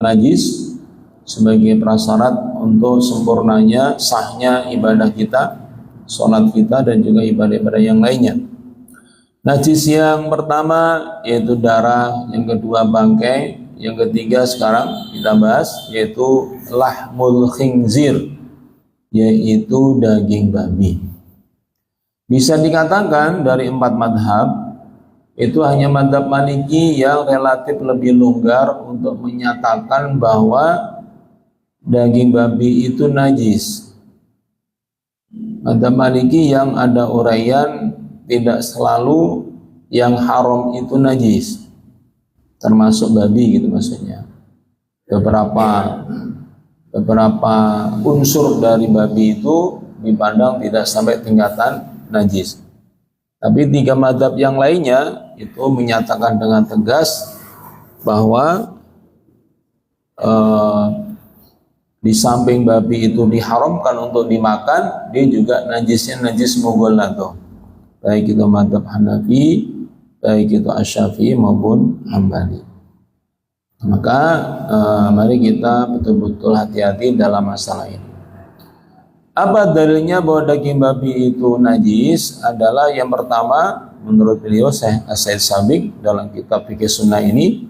najis sebagai prasyarat untuk sempurnanya, sahnya ibadah kita, sholat kita, dan juga ibadah-ibadah yang lainnya. Najis yang pertama yaitu darah, yang kedua bangkai, yang ketiga sekarang kita bahas yaitu lahmul khinzir, yaitu daging babi. Bisa dikatakan dari 4 madhab itu hanya madhab Maliki yang relatif lebih longgar untuk menyatakan bahwa daging babi itu najis. Madhab Maliki yang ada uraian tidak selalu yang haram itu najis, termasuk babi gitu maksudnya. Beberapa unsur dari babi itu dipandang tidak sampai tingkatan najis. Tapi 3 madhab yang lainnya itu menyatakan dengan tegas bahwa di samping babi itu diharamkan untuk dimakan, dia juga najisnya najis mughalladhah. Baik itu madhab Hanafi, baik itu Asy-Syafi'i maupun Hambali. Maka mari kita betul-betul hati-hati dalam masalah ini. Apa dalilnya bahwa daging babi itu najis? Adalah yang pertama, menurut beliau Syekh As-Said Sabiq dalam kitab Fikih Sunnah ini,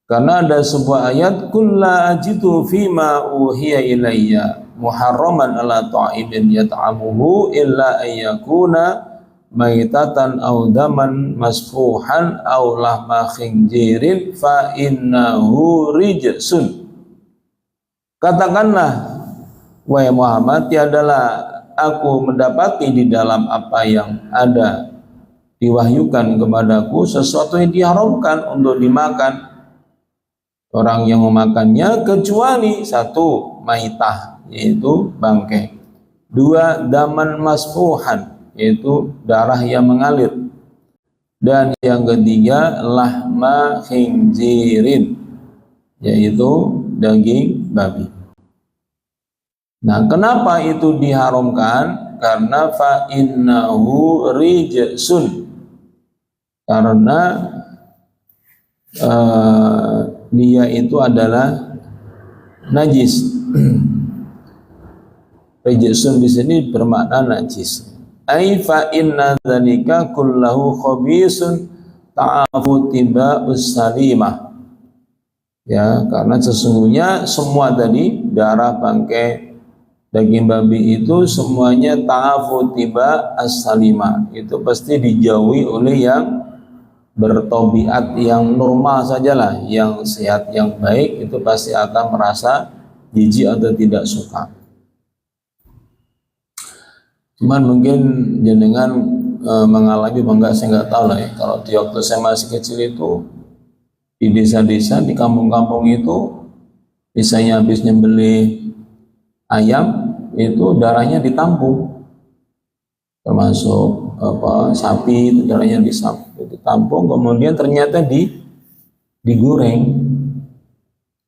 karena ada sebuah ayat, kulla ajidu fima uhiya ilayya muharraman ala ta'imin yat'amuhu illa ayyakuna maitatan aw daman masfuhan aw lahma khinjirin fa innahu rijsun. Katakanlah, wahai Muhammad, tiadalah aku mendapati di dalam apa yang ada diwahyukan kepadaku sesuatu yang diharamkan untuk dimakan orang yang memakannya, kecuali 1 maitah, yaitu bangkai, 2 daman masfuhan, yaitu darah yang mengalir, dan yang ketiga lahma khinzirin, yaitu daging babi. Nah, kenapa itu diharamkan? Karena fa innahu rijsun, karena dia itu adalah najis. Rijsun di sini bermakna najis. Ai fa inna dzalika kullahu khabisun ta'afu tiba'us salimah. Ya, karena sesungguhnya semua tadi darah, bangkai, daging babi itu semuanya ta'afu tiba'as salimah. Itu pasti dijauhi oleh yang bertobiat yang normal sajalah, yang sehat, yang baik, itu pasti akan merasa jijik atau tidak suka. Cuman mungkin jenengan mengalami bangga, saya nggak tahu lah ya. Kalau di waktu saya masih kecil itu di desa-desa, di kampung-kampung itu, misalnya habis nyembelih ayam itu darahnya ditampung, termasuk sapi itu darahnya ditampung, kemudian ternyata digoreng.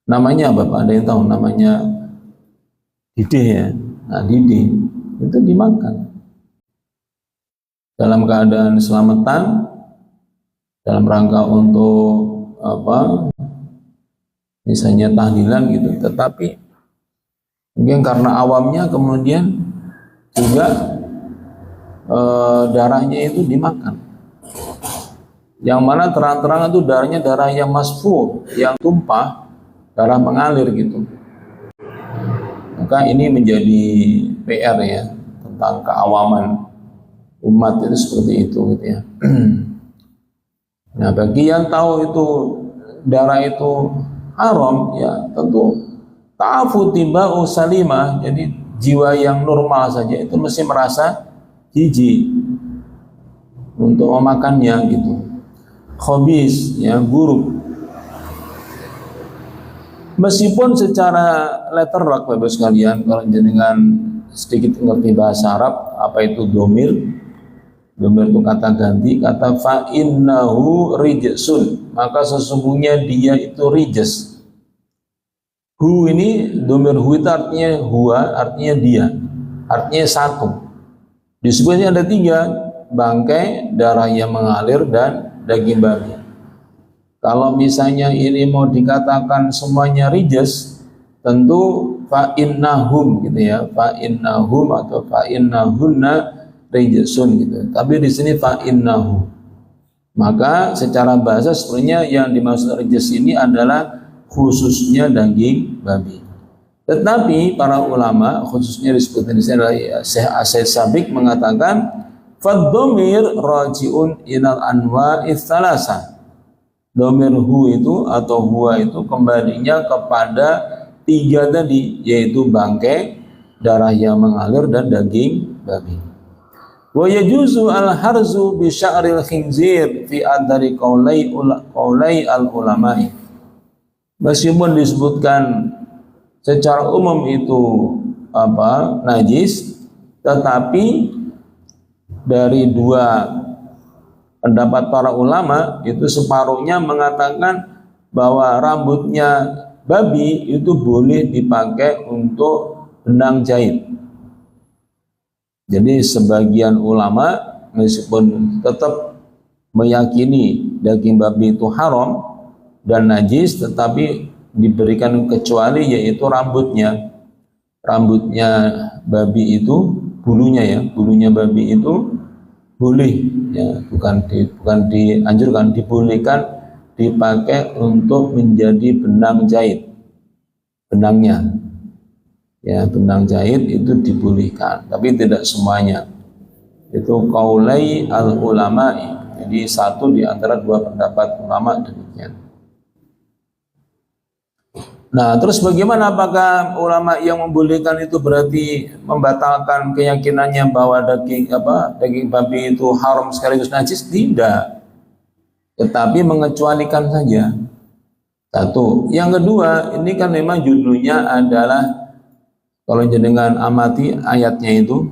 Namanya apa Pak? Ada yang tahu? Namanya didih ya. Nah, didih itu dimakan dalam keadaan selamatan, dalam rangka untuk misalnya tahlilan gitu. Tetapi mungkin karena awamnya kemudian juga darahnya itu dimakan, yang mana terang-terangan itu darahnya darah yang masfuh, yang tumpah, darah mengalir gitu. Maka ini menjadi PR ya, tentang keawaman umat itu seperti itu gitu ya. Nah, bagi yang tahu itu darah itu haram, ya tentu ta'afu tiba'u salimah, jadi jiwa yang normal saja itu mesti merasa jijik untuk memakannya gitu. Khabis, ya, buruk. Meskipun secara letterlock Bapak sekalian, kalau jenengan sedikit ngerti bahasa Arab, apa itu domir? Domir itu kata ganti, kata fa innahu rijsun, maka sesungguhnya dia itu rijs. Hu ini domir hu itu artinya huwa, artinya dia, artinya satu. Disebutnya ada 3, bangkai, darah yang mengalir, dan daging babi. Kalau misalnya ini mau dikatakan semuanya rijs, tentu fa innahum gitu ya, fa innahum atau fa innahunna rijsun gitu. Tapi di sini fa innahu. Maka secara bahasa sebenarnya yang dimaksud rijs ini adalah khususnya daging babi. Tetapi para ulama, khususnya disebutkan di sini adalah Syekh Asyid Sabiq mengatakan fad-dhamir raji'un ilal anwa'its tsalasah. Dhamir hu itu atau huwa itu kembalinya kepada 3 tadi, yaitu bangkai, darah yang mengalir, dan daging babi. Wa yajuzu al-harzu bi sya'ril khinzir fi adari qaulai al-ulama'i. Meskipun disebutkan secara umum itu najis, tetapi dari 2 pendapat para ulama itu separuhnya mengatakan bahwa rambutnya babi itu boleh dipakai untuk benang jahit. Jadi sebagian ulama meskipun tetap meyakini daging babi itu haram dan najis, tetapi diberikan kecuali, yaitu rambutnya babi itu, bulunya babi itu boleh ya, bukan dianjurkan, dibolehkan dipakai untuk menjadi benang jahit. Benangnya ya, benang jahit itu dibolehkan, tapi tidak semuanya. Itu qaulai al-ulama'i. Jadi satu di antara 2 pendapat ulama demikian. Nah, terus bagaimana, apakah ulama yang membolehkan itu berarti membatalkan keyakinannya bahwa daging babi itu haram sekaligus najis? Tidak. Tetapi mengecualikan saja. Satu. Yang kedua, ini kan memang judulnya adalah, kalau jenengan amati ayatnya itu,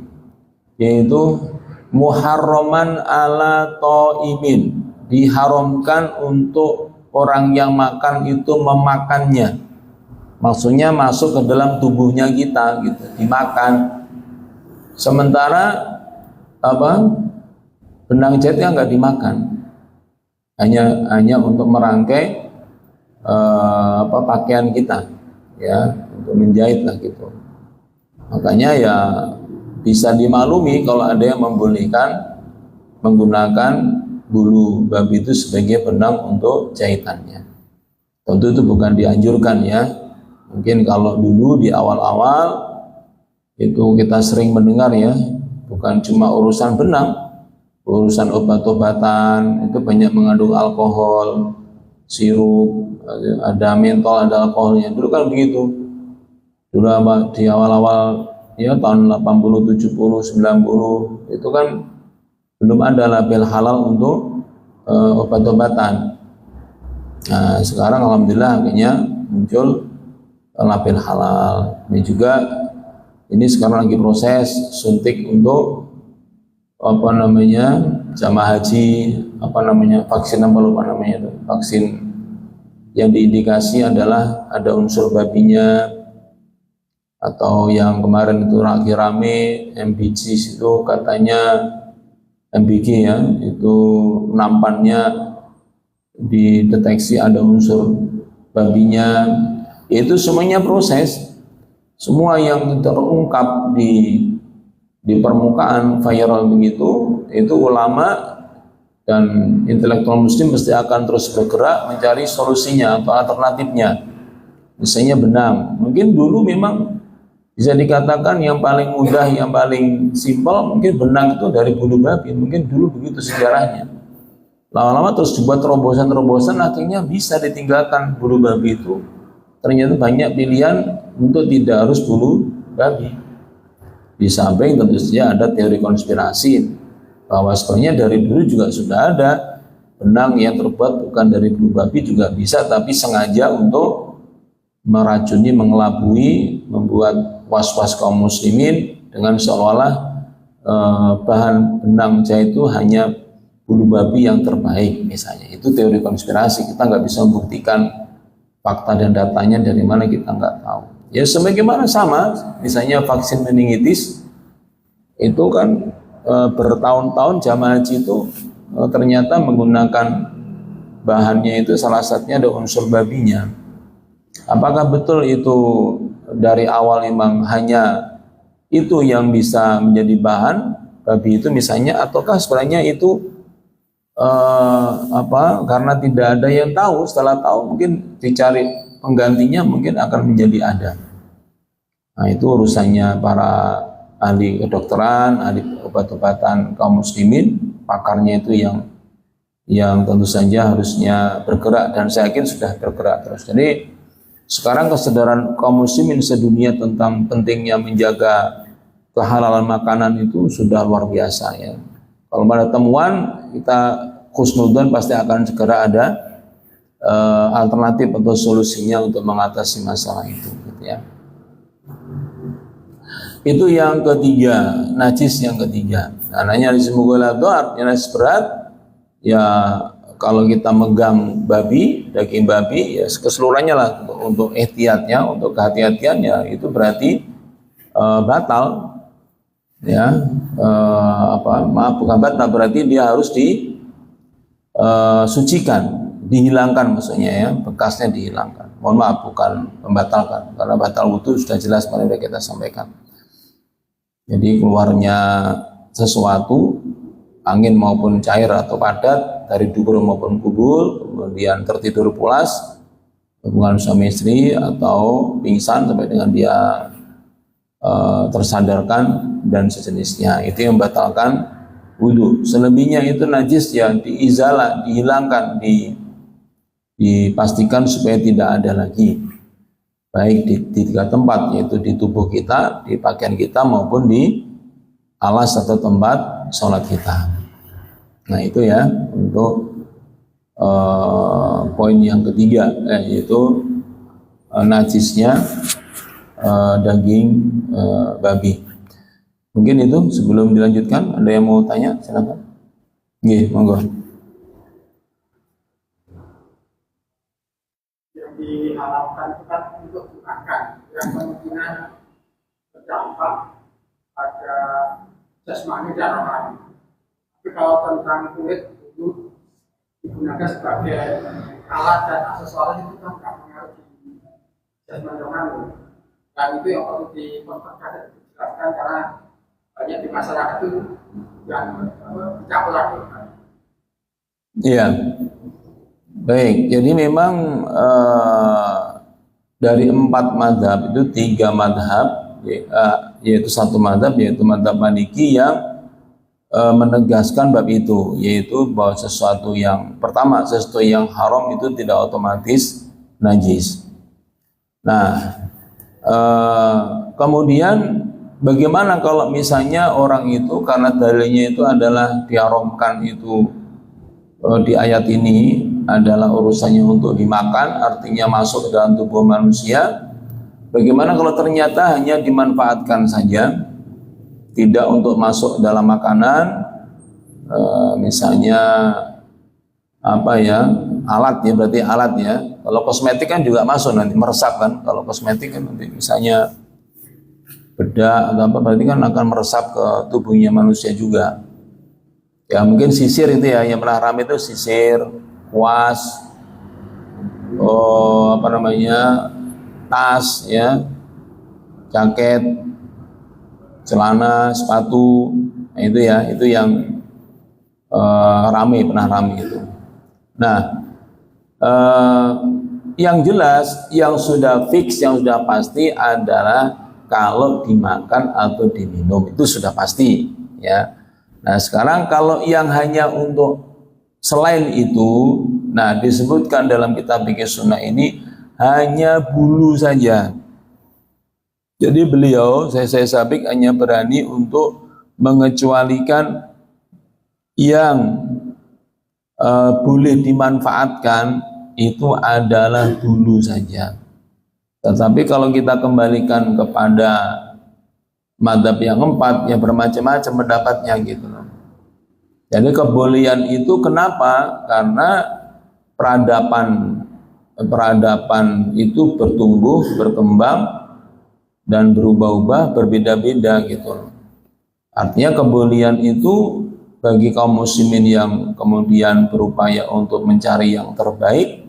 yaitu muharraman ala ta'imin, diharamkan untuk orang yang makan itu memakannya. Maksudnya masuk ke dalam tubuhnya kita gitu, dimakan. Sementara benang jahitnya nggak dimakan, hanya untuk merangkai pakaian kita ya, untuk menjahit lah gitu. Makanya ya bisa dimaklumi kalau ada yang membolehkan menggunakan bulu babi itu sebagai benang untuk jahitannya. Tentu itu bukan dianjurkan ya. Mungkin kalau dulu di awal-awal itu kita sering mendengar ya, bukan cuma urusan benang, urusan obat-obatan itu banyak mengandung alkohol, sirup, ada mentol, ada alkoholnya. Dulu kan begitu. Dulu di awal-awal ya tahun 80, 70, 90 itu kan belum ada label halal untuk obat-obatan. Nah, sekarang alhamdulillah akhirnya muncul label halal. Ini juga, ini sekarang lagi proses suntik untuk jamaah haji, vaksin vaksin yang diindikasi adalah ada unsur babinya, atau yang kemarin itu lagi rame MBG itu katanya MBG ya, itu nampannya dideteksi ada unsur babinya. Itu semuanya proses, semua yang terungkap di permukaan viral begitu, itu ulama dan intelektual muslim pasti akan terus bergerak mencari solusinya atau alternatifnya. Misalnya benang, mungkin dulu memang bisa dikatakan yang paling mudah, yang paling simpel mungkin benang itu dari bulu babi, mungkin dulu begitu sejarahnya. Lama-lama terus dibuat terobosan-terobosan, akhirnya bisa ditinggalkan bulu babi itu. Ternyata banyak pilihan untuk tidak harus bulu babi. Di samping tentu saja ada teori konspirasi bahwa sebenarnya dari dulu juga sudah ada benang yang terbuat bukan dari bulu babi juga bisa, tapi sengaja untuk meracuni, mengelabui, membuat was-was kaum muslimin dengan seolah-olah bahan benang jahit itu hanya bulu babi yang terbaik misalnya. Itu teori konspirasi, kita nggak bisa membuktikan fakta dan datanya dari mana, kita nggak tahu. Ya sebagaimana sama, misalnya vaksin meningitis itu kan bertahun-tahun jamaah haji itu ternyata menggunakan bahannya itu salah satunya ada unsur babinya. Apakah betul itu dari awal memang hanya itu yang bisa menjadi bahan babi itu misalnya, ataukah sebenarnya itu karena tidak ada yang tahu, setelah tahu mungkin dicari penggantinya mungkin akan menjadi ada. Nah, itu urusannya para ahli kedokteran, ahli obat-obatan kaum muslimin, pakarnya itu yang tentu saja harusnya bergerak, dan saya yakin sudah bergerak terus. Jadi sekarang kesadaran kaum muslimin sedunia tentang pentingnya menjaga kehalalan makanan itu sudah luar biasa ya. Kalau ada temuan, kita khusnudzon pasti akan segera ada alternatif atau solusinya untuk mengatasi masalah itu gitu ya. Itu yang ketiga, najis yang ketiga. Namanya najis mughalladh, artinya najis berat. Ya kalau kita megang babi, daging babi, ya keseluruhannya lah untuk ihtiyatnya, untuk kehati-hatiannya itu berarti batal. Ya, bukan batal, berarti dia harus disucikan, dihilangkan maksudnya ya, bekasnya dihilangkan. Mohon maaf, bukan membatalkan, karena batal wudu sudah jelas pada kita sampaikan. Jadi keluarnya sesuatu, angin maupun cair atau padat dari dubur maupun kubul, kemudian tertidur pulas, hubungan suami istri atau pingsan sampai dengan dia tersadarkan dan sejenisnya, itu yang membatalkan wudu. Selebihnya itu najis yang diizalah, dihilangkan, dipastikan supaya tidak ada lagi, baik di tiga tempat, yaitu di tubuh kita, di pakaian kita, maupun di alas atau tempat sholat kita. Nah itu ya untuk poin yang ketiga, yaitu najisnya daging babi. Mungkin itu sebelum dilanjutkan, ada yang mau tanya? Silakan. Nggih, monggo. Yang diharapkan itu kan untuk dimakan, yang kemungkinan berdampak pada jasmani dan rohani. Tapi kalau tentang kulit itu digunakan sebagai alat dan aksesoris, itu kan tidak mengaruhi jasmani rohani. Dan itu yang perlu dikontrolkan, dijelaskan, karena banyak di masyarakat itu yang dicampur lakukan. Iya. Baik, jadi memang dari 4 madhab itu 3 madhab, yaitu satu madhab, yaitu madhab Maliki yang menegaskan bab itu, yaitu bahwa sesuatu yang pertama, sesuatu yang haram itu tidak otomatis najis. Nah, kemudian bagaimana kalau misalnya orang itu karena dalilnya itu adalah diharamkan itu di ayat ini adalah urusannya untuk dimakan, artinya masuk ke dalam tubuh manusia. Bagaimana kalau ternyata hanya dimanfaatkan saja, tidak untuk masuk dalam makanan, misalnya alat ya, berarti alat ya. Kalau kosmetik kan juga masuk nanti, meresap kan. Kalau kosmetik kan nanti misalnya bedak atau apa, berarti kan akan meresap ke tubuhnya manusia juga. Ya mungkin sisir itu ya, yang pernah ramai itu sisir, kuas, tas ya, jaket, celana, sepatu, nah itu ya, itu yang pernah rame itu. Nah, yang jelas, yang sudah fix, yang sudah pasti adalah kalau dimakan atau diminum itu sudah pasti ya. Nah sekarang kalau yang hanya untuk selain itu, nah disebutkan dalam kitab fikih sunnah ini hanya bulu saja. Jadi beliau, saya Sabik hanya berani untuk mengecualikan yang boleh dimanfaatkan itu adalah bulu saja. Tetapi kalau kita kembalikan kepada madhab yang 4, yang bermacam-macam pendapatnya gitu loh. Jadi kebolehan itu kenapa? Karena peradaban itu bertumbuh, berkembang, dan berubah-ubah, berbeda-beda gitu loh. Artinya kebolehan itu bagi kaum muslimin yang kemudian berupaya untuk mencari yang terbaik,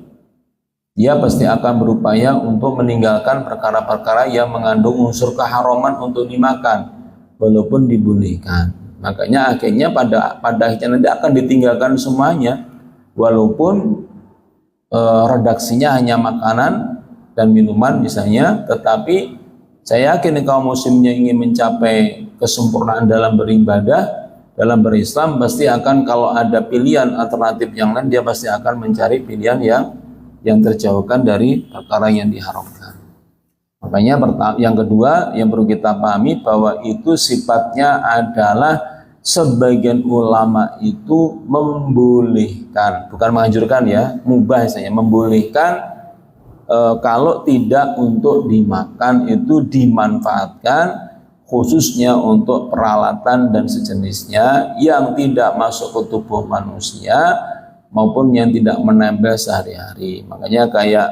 dia pasti akan berupaya untuk meninggalkan perkara-perkara yang mengandung unsur keharaman untuk dimakan, walaupun dibolehkan. Makanya akhirnya pada akhirnya nanti akan ditinggalkan semuanya, walaupun redaksinya hanya makanan dan minuman misalnya, tetapi saya yakin kaum muslimnya ingin mencapai kesempurnaan dalam beribadah, dalam berislam, pasti akan, kalau ada pilihan alternatif yang lain, dia pasti akan mencari pilihan yang terjauhkan dari perkara yang diharamkan. Makanya yang kedua yang perlu kita pahami bahwa itu sifatnya adalah sebagian ulama itu membolehkan, bukan menganjurkan ya, mubah misalnya, membolehkan kalau tidak untuk dimakan itu dimanfaatkan, khususnya untuk peralatan dan sejenisnya yang tidak masuk ke tubuh manusia maupun yang tidak menempel sehari-hari. Makanya kayak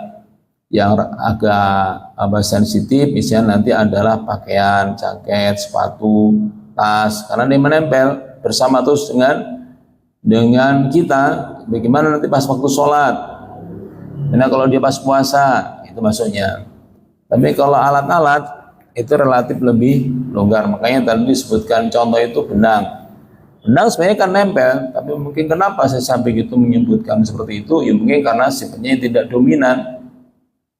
yang agak sensitif misalnya nanti adalah pakaian, jaket, sepatu, tas, karena dia menempel bersama terus dengan kita. Bagaimana nanti pas waktu sholat, karena kalau dia pas puasa itu masuknya. Tapi kalau alat-alat itu relatif lebih longgar. Makanya tadi disebutkan contoh itu benang. Benang sebenarnya kan nempel, tapi mungkin kenapa saya sampai gitu menyebutkan seperti itu? Ya mungkin karena sifatnya tidak dominan.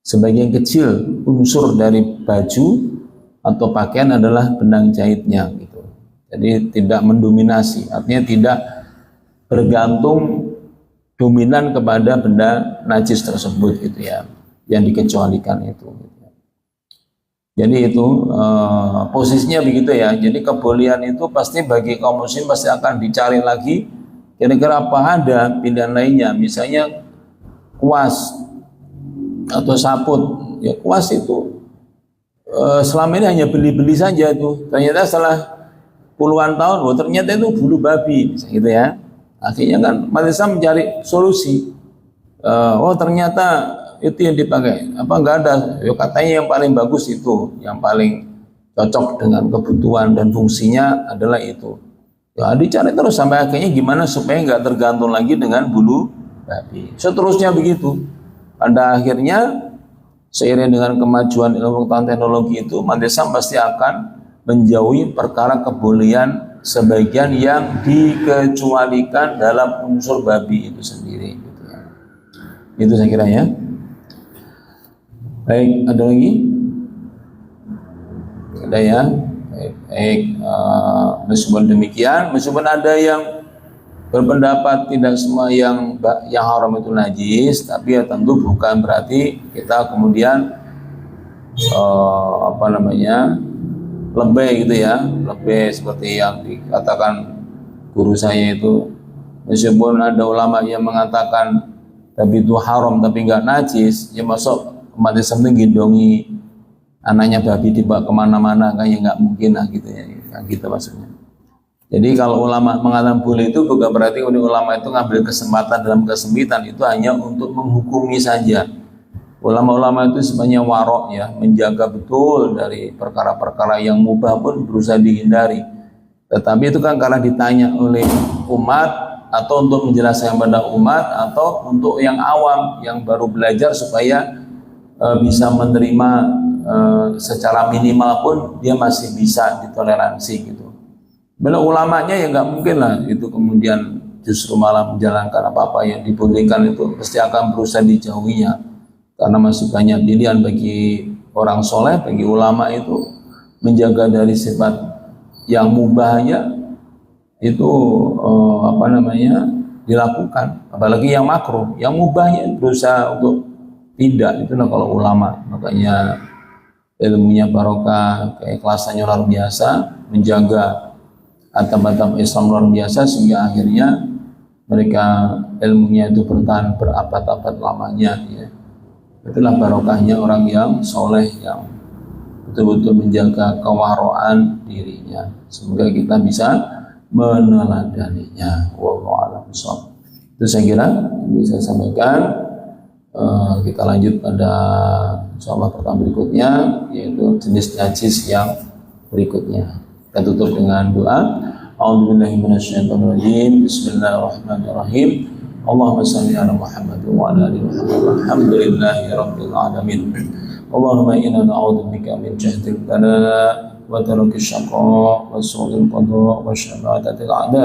Sebagian kecil unsur dari baju atau pakaian adalah benang jahitnya gitu. Jadi tidak mendominasi, artinya tidak bergantung dominan kepada benda najis tersebut gitu ya, yang dikecualikan itu. Jadi itu posisinya begitu ya. Jadi kebolehan itu pasti bagi kaum muslim pasti akan dicari lagi kira-kira apa ada pilihan lainnya. Misalnya kuas atau saput. Ya kuas itu selama ini hanya beli-beli saja tuh. Ternyata setelah puluhan tahun, ternyata itu bulu babi, gitu ya. Akhirnya kan umat Islam mencari solusi. Oh ternyata itu yang dipakai, apa enggak ada, ya katanya yang paling bagus itu, yang paling cocok dengan kebutuhan dan fungsinya adalah itu. Ya dicari terus sampai akhirnya gimana supaya enggak tergantung lagi dengan bulu babi. Seterusnya begitu. Pada akhirnya seiring dengan kemajuan ilmu pengetahuan teknologi itu, umat Islam pasti akan menjauhi perkara kebolehan sebagian yang dikecualikan dalam unsur babi itu sendiri. Gitu ya. Itu saya kira ya. Baik, ada lagi? Ada ya? Baik, meskipun demikian, meskipun ada yang berpendapat tidak semua yang haram itu najis, tapi ya tentu bukan berarti kita kemudian lebih gitu ya, lebih seperti yang dikatakan guru saya itu. Meskipun ada ulama yang mengatakan babi itu haram tapi enggak najis, ya masuk umat Islam gendongi anaknya babi dibawa kemana-mana, kayaknya nggak mungkin lah gitu ya, gitu maksudnya. Jadi kalau ulama mengatakan boleh itu bukan berarti ulama itu ngambil kesempatan dalam kesempitan, itu hanya untuk menghukumi saja. Ulama-ulama itu sebenarnya warok ya, menjaga betul dari perkara-perkara yang mubah pun berusaha dihindari. Tetapi itu kan karena ditanya oleh umat, atau untuk menjelaskan pada umat, atau untuk yang awam yang baru belajar supaya bisa menerima secara minimal pun dia masih bisa ditoleransi gitu. Bila ulamanya ya nggak mungkin lah itu kemudian justru malah menjalankan apa-apa yang dibolehkan, itu pasti akan berusaha dijauhinya, karena masih banyak pilihan bagi orang soleh, bagi ulama itu menjaga dari sifat yang mubahnya itu dilakukan, apalagi yang makruh, yang mubahnya berusaha untuk tidak. Itulah kalau ulama, makanya ilmunya barokah, keikhlasannya luar biasa, menjaga atap-atap Islam luar biasa, sehingga akhirnya mereka ilmunya itu bertahan berabad-abad lamanya ya. Itulah barokahnya orang yang soleh, yang betul-betul menjaga kewaraan dirinya. Semoga kita bisa meneladaninya. Wallahu a'lam bishawab. Itu saya kira bisa saya sampaikan. Kita lanjut pada insyaallah pertanyaan berikutnya, yaitu jenis najis yang berikutnya. Kita tutup dengan doa. A'udzubillahi minasyaitonir rajim. Bismillahirrahmanirrahim. Allahumma shalli ala Muhammad wa ala ali Muhammad. Alhamdulillahi rabbil alamin. Allahumma inna na'udzubika min jahdil bala wa tarki syaqa wa su'il qada wa syamatatil a'da.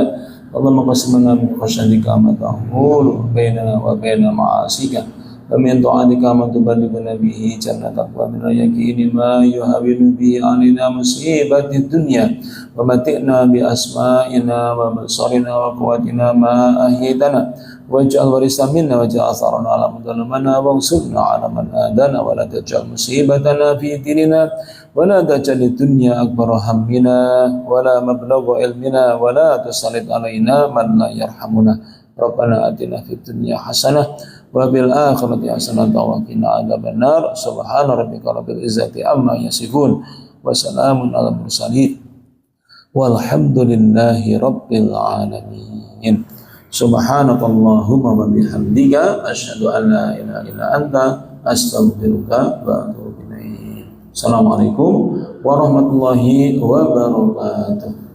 Allahumma qasim lana min khashyatika ma tahulu bainana wa baina ma'asika wa min ta'atika ma tuballighuna bihi jannatak wa min al-yaqini ma yuhawwinu bihi 'alaina musibatid dunya wa mati'na bi asma'ina wa basarina wa quwwatina ma ahyaytana waj'al waritha minna waj'al atharana 'ala man zalamana wansurna 'ala man adana wa la taj'al musibatana fi dinina wa la taj'al ad-dunya akbara hammina wa la mablagha ilmina wa la tusallit 'alaina man la yarhamuna. Rabbana atina fid dunya hasanah wa bil akhirati hasanah wa qina adzabannar. Subhana rabbika rabbil izzati amma yasifun wa salamun 'alal mursalin walhamdulillahi rabbil alamin. Subhanakallahumma wa bihamdika asyhadu an la ilaha illa anta astaghfiruka wa atubu ilaik. Assalamualaikum warahmatullahi wabarakatuh.